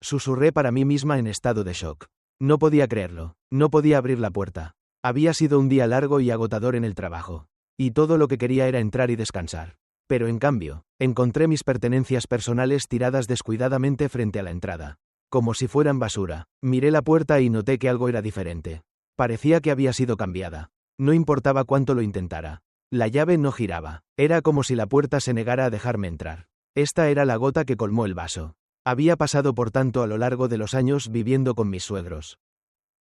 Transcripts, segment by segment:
Susurré para mí misma en estado de shock. No podía creerlo. No podía abrir la puerta. Había sido un día largo y agotador en el trabajo. Y todo lo que quería era entrar y descansar. Pero en cambio, encontré mis pertenencias personales tiradas descuidadamente frente a la entrada. Como si fueran basura. Miré la puerta y noté que algo era diferente. Parecía que había sido cambiada. No importaba cuánto lo intentara. La llave no giraba. Era como si la puerta se negara a dejarme entrar. Esta era la gota que colmó el vaso. Había pasado por tanto a lo largo de los años viviendo con mis suegros.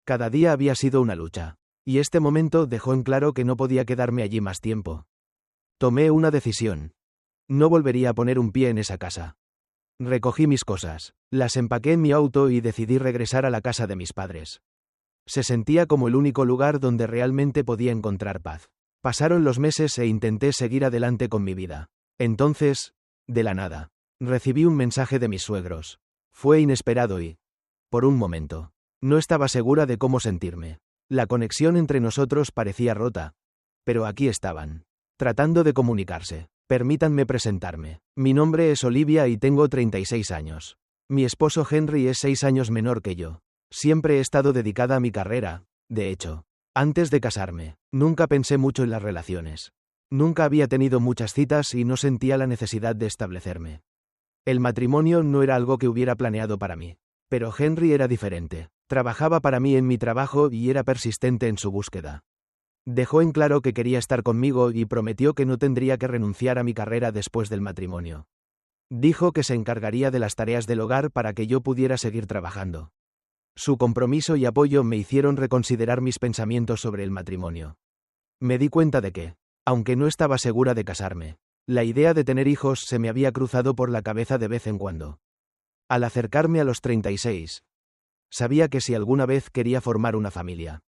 Cada día había sido una lucha. Y este momento dejó en claro que no podía quedarme allí más tiempo. Tomé una decisión. No volvería a poner un pie en esa casa. Recogí mis cosas, las empaqué en mi auto y decidí regresar a la casa de mis padres. Se sentía como el único lugar donde realmente podía encontrar paz. Pasaron los meses e intenté seguir adelante con mi vida. Entonces, de la nada, recibí un mensaje de mis suegros. Fue inesperado y, por un momento, no estaba segura de cómo sentirme. La conexión entre nosotros parecía rota. Pero aquí estaban, tratando de comunicarse. Permítanme presentarme. Mi nombre es Olivia y tengo 36 años. Mi esposo Henry es 6 años menor que yo. Siempre he estado dedicada a mi carrera. De hecho, antes de casarme, nunca pensé mucho en las relaciones. Nunca había tenido muchas citas y no sentía la necesidad de establecerme. El matrimonio no era algo que hubiera planeado para mí. Pero Henry era diferente. Trabajaba para mí en mi trabajo y era persistente en su búsqueda. Dejó en claro que quería estar conmigo y prometió que no tendría que renunciar a mi carrera después del matrimonio. Dijo que se encargaría de las tareas del hogar para que yo pudiera seguir trabajando. Su compromiso y apoyo me hicieron reconsiderar mis pensamientos sobre el matrimonio. Me di cuenta de que, aunque no estaba segura de casarme, la idea de tener hijos se me había cruzado por la cabeza de vez en cuando. Al acercarme a los 36, sabía que si alguna vez quería formar una familia,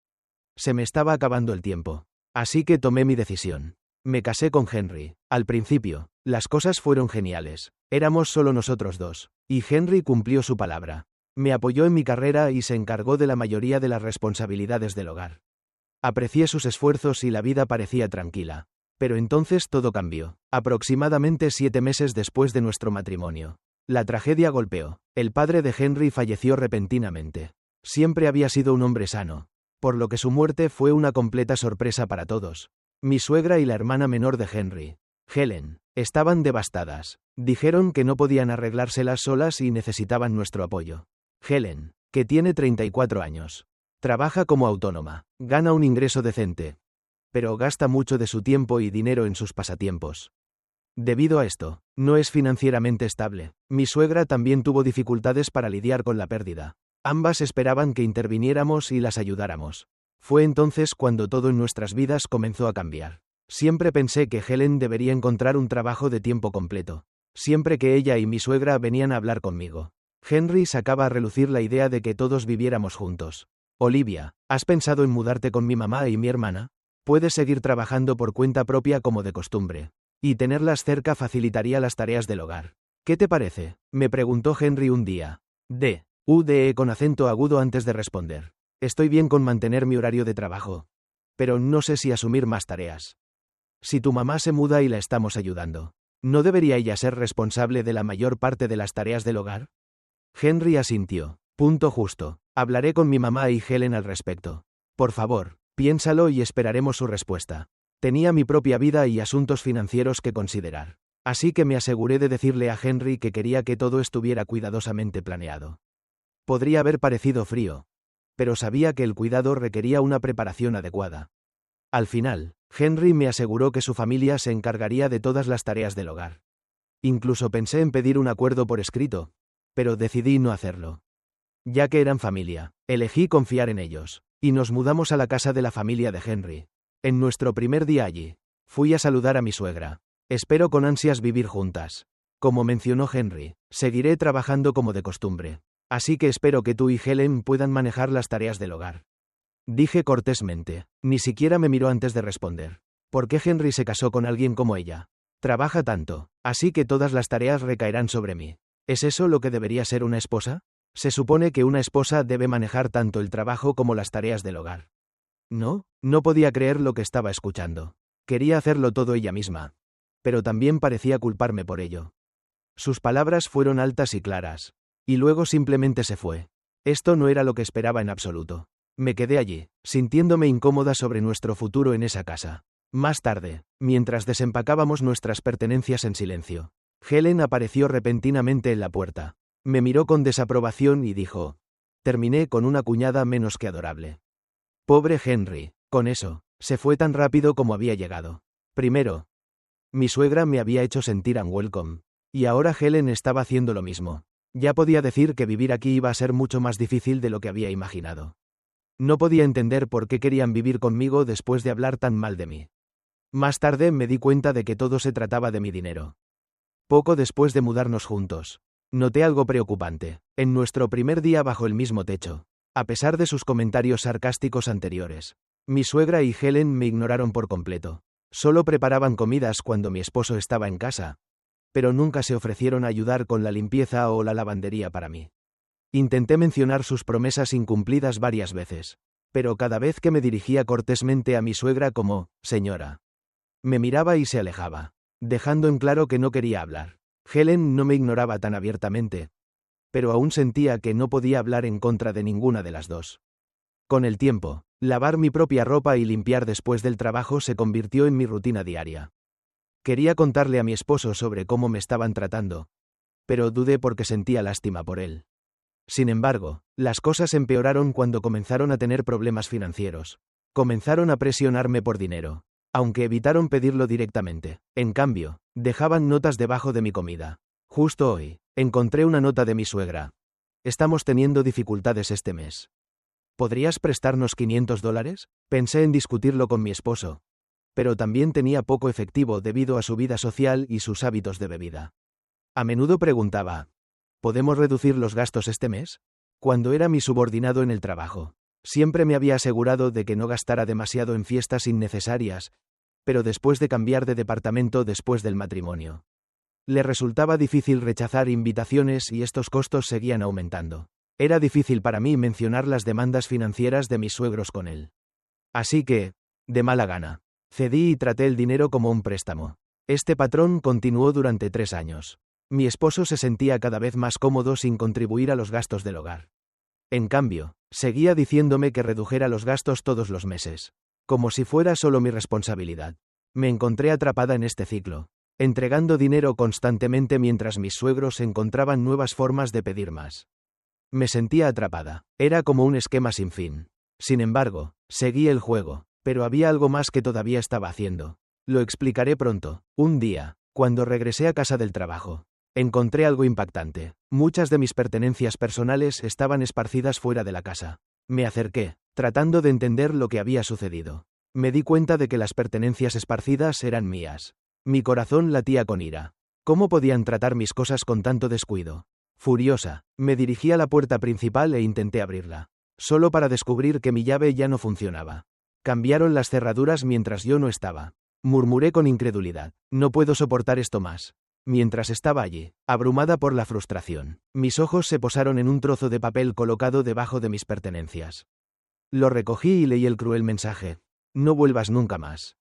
se me estaba acabando el tiempo. Así que tomé mi decisión. Me casé con Henry. Al principio, las cosas fueron geniales. Éramos solo nosotros dos. Y Henry cumplió su palabra. Me apoyó en mi carrera y se encargó de la mayoría de las responsabilidades del hogar. Aprecié sus esfuerzos y la vida parecía tranquila. Pero entonces todo cambió. Aproximadamente 7 meses después de nuestro matrimonio. La tragedia golpeó. El padre de Henry falleció repentinamente. Siempre había sido un hombre sano. Por lo que su muerte fue una completa sorpresa para todos. Mi suegra y la hermana menor de Henry, Helen, estaban devastadas. Dijeron que no podían arreglárselas solas y necesitaban nuestro apoyo. Helen, que tiene 34 años, trabaja como autónoma, gana un ingreso decente, pero gasta mucho de su tiempo y dinero en sus pasatiempos. Debido a esto, no es financieramente estable. Mi suegra también tuvo dificultades para lidiar con la pérdida. Ambas esperaban que interviniéramos y las ayudáramos. Fue entonces cuando todo en nuestras vidas comenzó a cambiar. Siempre pensé que Helen debería encontrar un trabajo de tiempo completo. Siempre que ella y mi suegra venían a hablar conmigo, Henry sacaba a relucir la idea de que todos viviéramos juntos. Olivia, ¿has pensado en mudarte con mi mamá y mi hermana? Puedes seguir trabajando por cuenta propia como de costumbre. Y tenerlas cerca facilitaría las tareas del hogar. ¿Qué te parece?, me preguntó Henry un día. UDE con acento agudo antes de responder. Estoy bien con mantener mi horario de trabajo. Pero no sé si asumir más tareas. Si tu mamá se muda y la estamos ayudando, ¿no debería ella ser responsable de la mayor parte de las tareas del hogar? Henry asintió. Punto justo. Hablaré con mi mamá y Helen al respecto. Por favor, piénsalo y esperaremos su respuesta. Tenía mi propia vida y asuntos financieros que considerar. Así que me aseguré de decirle a Henry que quería que todo estuviera cuidadosamente planeado. Podría haber parecido frío, pero sabía que el cuidado requería una preparación adecuada. Al final, Henry me aseguró que su familia se encargaría de todas las tareas del hogar. Incluso pensé en pedir un acuerdo por escrito, pero decidí no hacerlo. Ya que eran familia, elegí confiar en ellos, y nos mudamos a la casa de la familia de Henry. En nuestro primer día allí, fui a saludar a mi suegra. Espero con ansias vivir juntas. Como mencionó Henry, seguiré trabajando como de costumbre. Así que espero que tú y Helen puedan manejar las tareas del hogar. Dije cortésmente. Ni siquiera me miró antes de responder. ¿Por qué Henry se casó con alguien como ella? Trabaja tanto, así que todas las tareas recaerán sobre mí. ¿Es eso lo que debería ser una esposa? Se supone que una esposa debe manejar tanto el trabajo como las tareas del hogar. No podía creer lo que estaba escuchando. Quería hacerlo todo ella misma. Pero también parecía culparme por ello. Sus palabras fueron altas y claras. Y luego simplemente se fue. Esto no era lo que esperaba en absoluto. Me quedé allí, sintiéndome incómoda sobre nuestro futuro en esa casa. Más tarde, mientras desempacábamos nuestras pertenencias en silencio, Helen apareció repentinamente en la puerta. Me miró con desaprobación y dijo: terminé con una cuñada menos que adorable. Pobre Henry, con eso, se fue tan rápido como había llegado. Primero, mi suegra me había hecho sentir unwelcome. Y ahora Helen estaba haciendo lo mismo. Ya podía decir que vivir aquí iba a ser mucho más difícil de lo que había imaginado. No podía entender por qué querían vivir conmigo después de hablar tan mal de mí. Más tarde me di cuenta de que todo se trataba de mi dinero. Poco después de mudarnos juntos, noté algo preocupante. En nuestro primer día bajo el mismo techo, a pesar de sus comentarios sarcásticos anteriores, mi suegra y Helen me ignoraron por completo. Solo preparaban comidas cuando mi esposo estaba en casa, pero nunca se ofrecieron a ayudar con la limpieza o la lavandería para mí. Intenté mencionar sus promesas incumplidas varias veces, pero cada vez que me dirigía cortésmente a mi suegra como «señora», me miraba y se alejaba, dejando en claro que no quería hablar. Helen no me ignoraba tan abiertamente, pero aún sentía que no podía hablar en contra de ninguna de las dos. Con el tiempo, lavar mi propia ropa y limpiar después del trabajo se convirtió en mi rutina diaria. Quería contarle a mi esposo sobre cómo me estaban tratando, pero dudé porque sentía lástima por él. Sin embargo, las cosas empeoraron cuando comenzaron a tener problemas financieros. Comenzaron a presionarme por dinero, aunque evitaron pedirlo directamente. En cambio, dejaban notas debajo de mi comida. Justo hoy, encontré una nota de mi suegra. Estamos teniendo dificultades este mes. ¿Podrías prestarnos $500? Pensé en discutirlo con mi esposo, pero también tenía poco efectivo debido a su vida social y sus hábitos de bebida. A menudo preguntaba: ¿podemos reducir los gastos este mes? Cuando era mi subordinado en el trabajo, siempre me había asegurado de que no gastara demasiado en fiestas innecesarias, pero después de cambiar de departamento después del matrimonio, le resultaba difícil rechazar invitaciones y estos costos seguían aumentando. Era difícil para mí mencionar las demandas financieras de mis suegros con él. Así que, de mala gana, cedí y traté el dinero como un préstamo. Este patrón continuó durante 3 años. Mi esposo se sentía cada vez más cómodo sin contribuir a los gastos del hogar. En cambio, seguía diciéndome que redujera los gastos todos los meses, como si fuera solo mi responsabilidad. Me encontré atrapada en este ciclo, entregando dinero constantemente mientras mis suegros encontraban nuevas formas de pedir más. Me sentía atrapada. Era como un esquema sin fin. Sin embargo, seguí el juego, pero había algo más que todavía estaba haciendo. Lo explicaré pronto. Un día, cuando regresé a casa del trabajo, encontré algo impactante. Muchas de mis pertenencias personales estaban esparcidas fuera de la casa. Me acerqué, tratando de entender lo que había sucedido. Me di cuenta de que las pertenencias esparcidas eran mías. Mi corazón latía con ira. ¿Cómo podían tratar mis cosas con tanto descuido? Furiosa, me dirigí a la puerta principal e intenté abrirla, solo para descubrir que mi llave ya no funcionaba. Cambiaron las cerraduras mientras yo no estaba. Murmuré con incredulidad: no puedo soportar esto más. Mientras estaba allí, abrumada por la frustración, mis ojos se posaron en un trozo de papel colocado debajo de mis pertenencias. Lo recogí y leí el cruel mensaje: no vuelvas nunca más.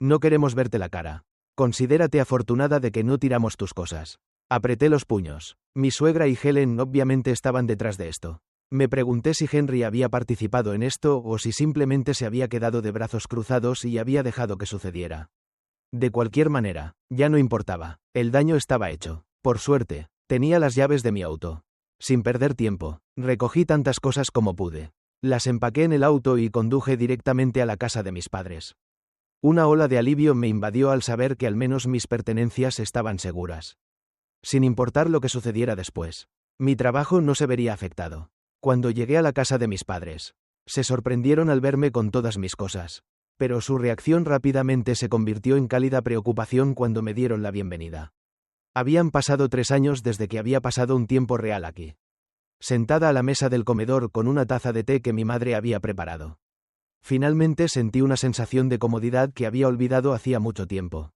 No queremos verte la cara. Considérate afortunada de que no tiramos tus cosas. Apreté los puños. Mi suegra y Helen obviamente estaban detrás de esto. Me pregunté si Henry había participado en esto o si simplemente se había quedado de brazos cruzados y había dejado que sucediera. De cualquier manera, ya no importaba. El daño estaba hecho. Por suerte, tenía las llaves de mi auto. Sin perder tiempo, recogí tantas cosas como pude. Las empaqué en el auto y conduje directamente a la casa de mis padres. Una ola de alivio me invadió al saber que al menos mis pertenencias estaban seguras. Sin importar lo que sucediera después, mi trabajo no se vería afectado. Cuando llegué a la casa de mis padres, se sorprendieron al verme con todas mis cosas, pero su reacción rápidamente se convirtió en cálida preocupación cuando me dieron la bienvenida. Habían pasado 3 años desde que había pasado un tiempo real aquí. Sentada a la mesa del comedor con una taza de té que mi madre había preparado. Finalmente sentí una sensación de comodidad que había olvidado hacía mucho tiempo.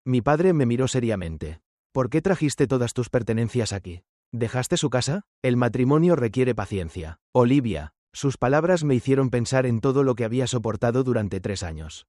Mi padre me miró seriamente. ¿Por qué trajiste todas tus pertenencias aquí? ¿Dejaste su casa? El matrimonio requiere paciencia. Olivia. Sus palabras me hicieron pensar en todo lo que había soportado durante 3 años.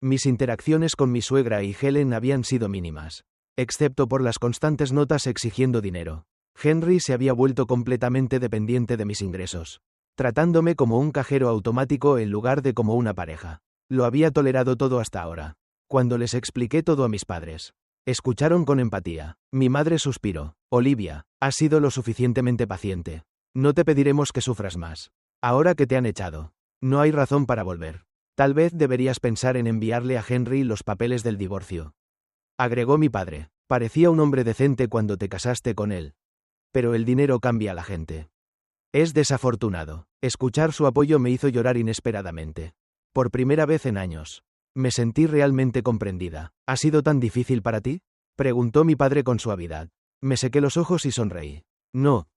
Mis interacciones con mi suegra y Helen habían sido mínimas, excepto por las constantes notas exigiendo dinero. Henry se había vuelto completamente dependiente de mis ingresos, tratándome como un cajero automático en lugar de como una pareja. Lo había tolerado todo hasta ahora. Cuando les expliqué todo a mis padres, escucharon con empatía. Mi madre suspiró. Olivia, has sido lo suficientemente paciente. No te pediremos que sufras más. Ahora que te han echado, no hay razón para volver. Tal vez deberías pensar en enviarle a Henry los papeles del divorcio. Agregó mi padre. Parecía un hombre decente cuando te casaste con él. Pero el dinero cambia a la gente. Es desafortunado. Escuchar su apoyo me hizo llorar inesperadamente. Por primera vez en años. Me sentí realmente comprendida. ¿Ha sido tan difícil para ti?, preguntó mi padre con suavidad. Me sequé los ojos y sonreí. No.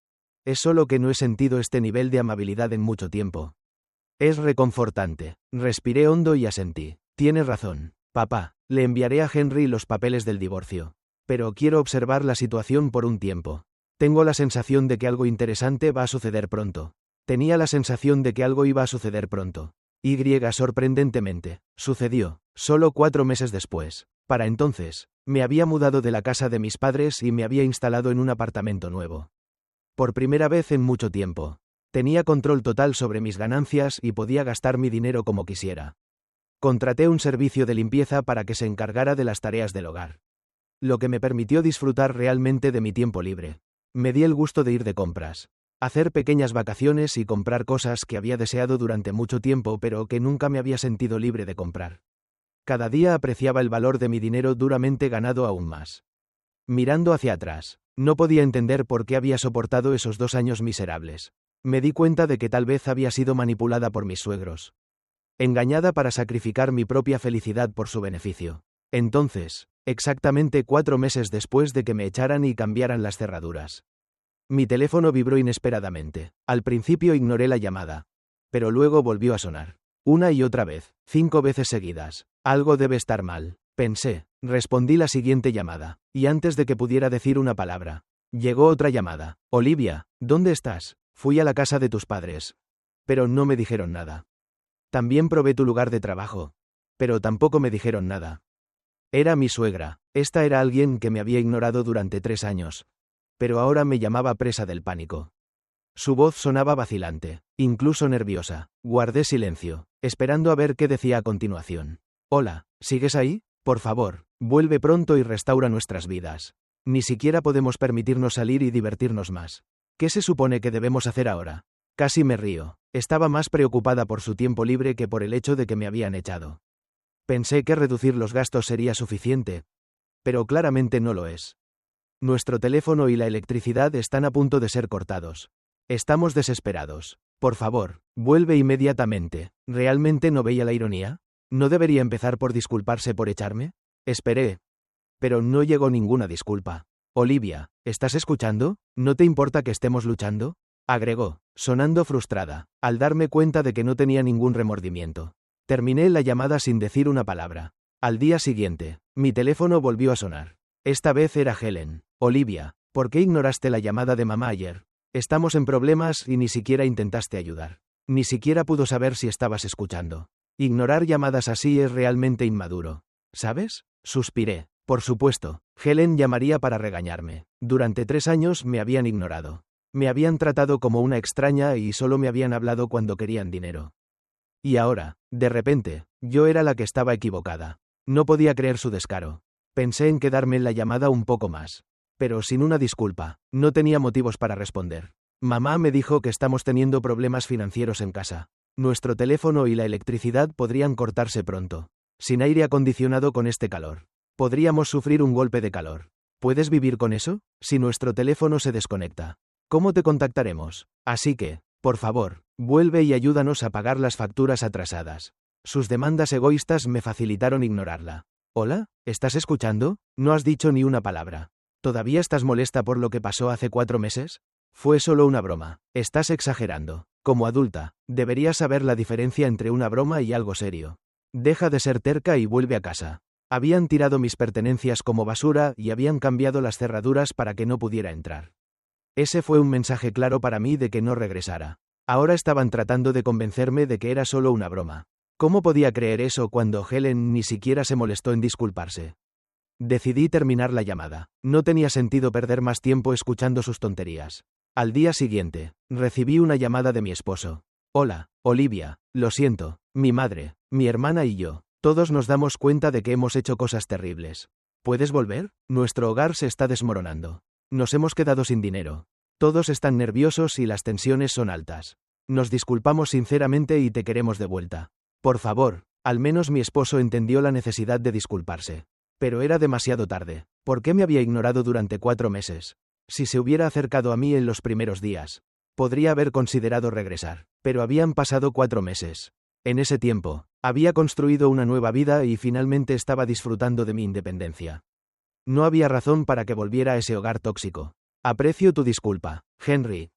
Es solo que no he sentido este nivel de amabilidad en mucho tiempo. Es reconfortante. Respiré hondo y asentí. Tienes razón, papá. Le enviaré a Henry los papeles del divorcio. Pero quiero observar la situación por un tiempo. Tengo la sensación de que algo interesante va a suceder pronto. Tenía la sensación de que algo iba a suceder pronto. Sorprendentemente, sucedió, solo 4 meses después. Para entonces, me había mudado de la casa de mis padres y me había instalado en un apartamento nuevo. Por primera vez en mucho tiempo. Tenía control total sobre mis ganancias y podía gastar mi dinero como quisiera. Contraté un servicio de limpieza para que se encargara de las tareas del hogar. Lo que me permitió disfrutar realmente de mi tiempo libre. Me di el gusto de ir de compras. Hacer pequeñas vacaciones y comprar cosas que había deseado durante mucho tiempo pero que nunca me había sentido libre de comprar. Cada día apreciaba el valor de mi dinero duramente ganado aún más. Mirando hacia atrás, no podía entender por qué había soportado esos 2 años miserables. Me di cuenta de que tal vez había sido manipulada por mis suegros. Engañada para sacrificar mi propia felicidad por su beneficio. Entonces, exactamente 4 meses después de que me echaran y cambiaran las cerraduras. Mi teléfono vibró inesperadamente. Al principio ignoré la llamada. Pero luego volvió a sonar. Una y otra vez, 5 veces seguidas. Algo debe estar mal, pensé. Respondí la siguiente llamada. Y antes de que pudiera decir una palabra, llegó otra llamada. Olivia, ¿dónde estás? Fui a la casa de tus padres. Pero no me dijeron nada. También probé tu lugar de trabajo. Pero tampoco me dijeron nada. Era mi suegra. Esta era alguien que me había ignorado durante 3 años. Pero ahora me llamaba presa del pánico. Su voz sonaba vacilante, incluso nerviosa. Guardé silencio, esperando a ver qué decía a continuación. Hola, ¿sigues ahí? Por favor, vuelve pronto y restaura nuestras vidas. Ni siquiera podemos permitirnos salir y divertirnos más. ¿Qué se supone que debemos hacer ahora? Casi me río. Estaba más preocupada por su tiempo libre que por el hecho de que me habían echado. Pensé que reducir los gastos sería suficiente. Pero claramente no lo es. Nuestro teléfono y la electricidad están a punto de ser cortados. Estamos desesperados. Por favor, vuelve inmediatamente. ¿Realmente no veía la ironía? ¿No debería empezar por disculparse por echarme? Esperé. Pero no llegó ninguna disculpa. Olivia, ¿estás escuchando? ¿No te importa que estemos luchando?, agregó, sonando frustrada, al darme cuenta de que no tenía ningún remordimiento. Terminé la llamada sin decir una palabra. Al día siguiente, mi teléfono volvió a sonar. Esta vez era Helen. Olivia, ¿por qué ignoraste la llamada de mamá ayer? Estamos en problemas y ni siquiera intentaste ayudar. Ni siquiera pudo saber si estabas escuchando. Ignorar llamadas así es realmente inmaduro. ¿Sabes? Suspiré. Por supuesto, Helen llamaría para regañarme. Durante 3 años me habían ignorado. Me habían tratado como una extraña y solo me habían hablado cuando querían dinero. Y ahora, de repente, yo era la que estaba equivocada. No podía creer su descaro. Pensé en quedarme en la llamada un poco más. Pero sin una disculpa, no tenía motivos para responder. Mamá me dijo que estamos teniendo problemas financieros en casa. Nuestro teléfono y la electricidad podrían cortarse pronto. Sin aire acondicionado con este calor. Podríamos sufrir un golpe de calor. ¿Puedes vivir con eso? Si nuestro teléfono se desconecta, ¿cómo te contactaremos? Así que, por favor, vuelve y ayúdanos a pagar las facturas atrasadas. Sus demandas egoístas me facilitaron ignorarla. ¿Hola? ¿Estás escuchando? No has dicho ni una palabra. ¿Todavía estás molesta por lo que pasó hace 4 meses? Fue solo una broma. Estás exagerando. Como adulta, deberías saber la diferencia entre una broma y algo serio. Deja de ser terca y vuelve a casa. Habían tirado mis pertenencias como basura y habían cambiado las cerraduras para que no pudiera entrar. Ese fue un mensaje claro para mí de que no regresara. Ahora estaban tratando de convencerme de que era solo una broma. ¿Cómo podía creer eso cuando Helen ni siquiera se molestó en disculparse? Decidí terminar la llamada. No tenía sentido perder más tiempo escuchando sus tonterías. Al día siguiente, recibí una llamada de mi esposo. Hola, Olivia, lo siento, mi madre, mi hermana y yo, todos nos damos cuenta de que hemos hecho cosas terribles. ¿Puedes volver? Nuestro hogar se está desmoronando. Nos hemos quedado sin dinero. Todos están nerviosos y las tensiones son altas. Nos disculpamos sinceramente y te queremos de vuelta. Por favor, al menos mi esposo entendió la necesidad de disculparse. Pero era demasiado tarde. ¿Por qué me había ignorado durante 4 meses? Si se hubiera acercado a mí en los primeros días, podría haber considerado regresar. Pero habían pasado 4 meses. En ese tiempo, había construido una nueva vida y finalmente estaba disfrutando de mi independencia. No había razón para que volviera a ese hogar tóxico. Aprecio tu disculpa, Henry.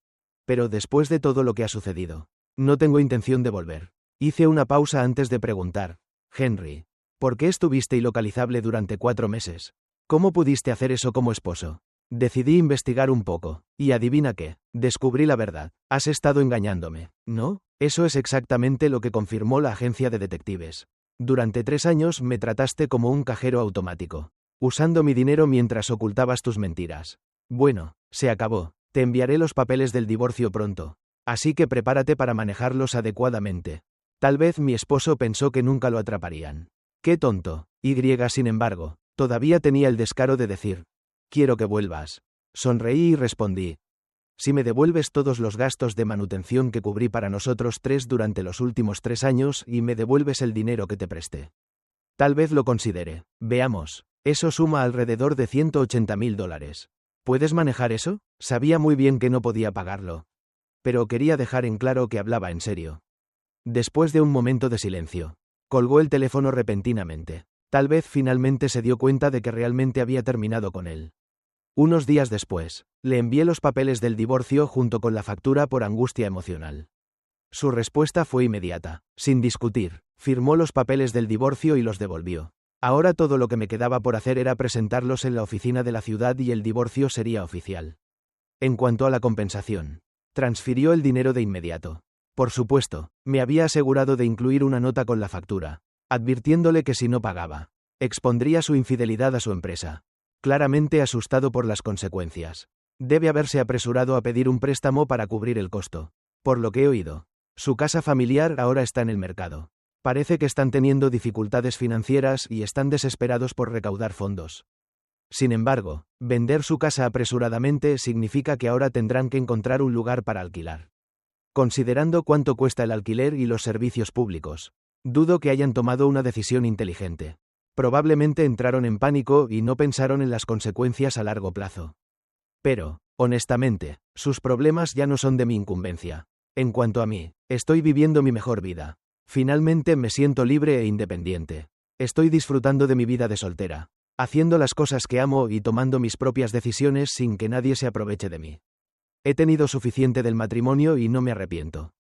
Pero después de todo lo que ha sucedido, no tengo intención de volver. Hice una pausa antes de preguntar. Henry, ¿por qué estuviste ilocalizable durante 4 meses? ¿Cómo pudiste hacer eso como esposo? Decidí investigar un poco, y adivina qué, descubrí la verdad. Has estado engañándome, ¿no? Eso es exactamente lo que confirmó la agencia de detectives. Durante 3 años me trataste como un cajero automático, usando mi dinero mientras ocultabas tus mentiras. Bueno, se acabó. Te enviaré los papeles del divorcio pronto. Así que prepárate para manejarlos adecuadamente. Tal vez mi esposo pensó que nunca lo atraparían. ¡Qué tonto! Sin embargo, todavía tenía el descaro de decir: quiero que vuelvas. Sonreí y respondí: si me devuelves todos los gastos de manutención que cubrí para nosotros 3 durante los últimos 3 años y me devuelves el dinero que te presté. Tal vez lo considere. Veamos. Eso suma alrededor de $180,000. ¿Puedes manejar eso? Sabía muy bien que no podía pagarlo. Pero quería dejar en claro que hablaba en serio. Después de un momento de silencio, colgó el teléfono repentinamente. Tal vez finalmente se dio cuenta de que realmente había terminado con él. Unos días después, le envié los papeles del divorcio junto con la factura por angustia emocional. Su respuesta fue inmediata. Sin discutir, firmó los papeles del divorcio y los devolvió. Ahora todo lo que me quedaba por hacer era presentarlos en la oficina de la ciudad y el divorcio sería oficial. En cuanto a la compensación, transfirió el dinero de inmediato. Por supuesto, me había asegurado de incluir una nota con la factura, advirtiéndole que si no pagaba, expondría su infidelidad a su empresa. Claramente asustado por las consecuencias. Debe haberse apresurado a pedir un préstamo para cubrir el costo. Por lo que he oído, su casa familiar ahora está en el mercado. Parece que están teniendo dificultades financieras y están desesperados por recaudar fondos. Sin embargo, vender su casa apresuradamente significa que ahora tendrán que encontrar un lugar para alquilar. Considerando cuánto cuesta el alquiler y los servicios públicos, dudo que hayan tomado una decisión inteligente. Probablemente entraron en pánico y no pensaron en las consecuencias a largo plazo. Pero, honestamente, sus problemas ya no son de mi incumbencia. En cuanto a mí, estoy viviendo mi mejor vida. Finalmente me siento libre e independiente. Estoy disfrutando de mi vida de soltera, haciendo las cosas que amo y tomando mis propias decisiones sin que nadie se aproveche de mí. He tenido suficiente del matrimonio y no me arrepiento.